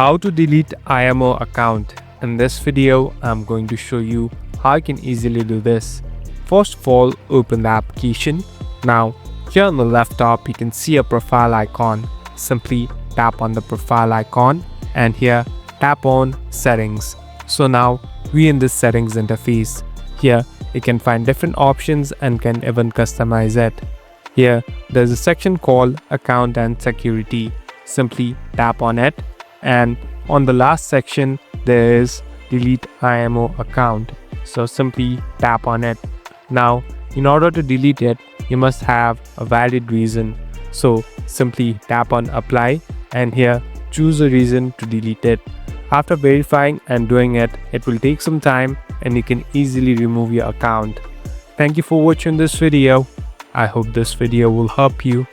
How to delete IMO account. In this video, I'm going to show you how you can easily do this. First of all, open the application. Now, here on the left top, you can see a profile icon. Simply tap on the profile icon and here tap on settings. So now we're in this settings interface. Here you can find different options and can even customize it. Here there's a section called account and security. Simply tap on it, and on the last section there is delete IMO account. So simply tap on it. Now in order to delete it, you must have a valid reason. So simply tap on apply and here choose a reason to delete it. After verifying and doing it, it will take some time and you can easily remove your account. Thank you for watching this video. I hope this video will help you.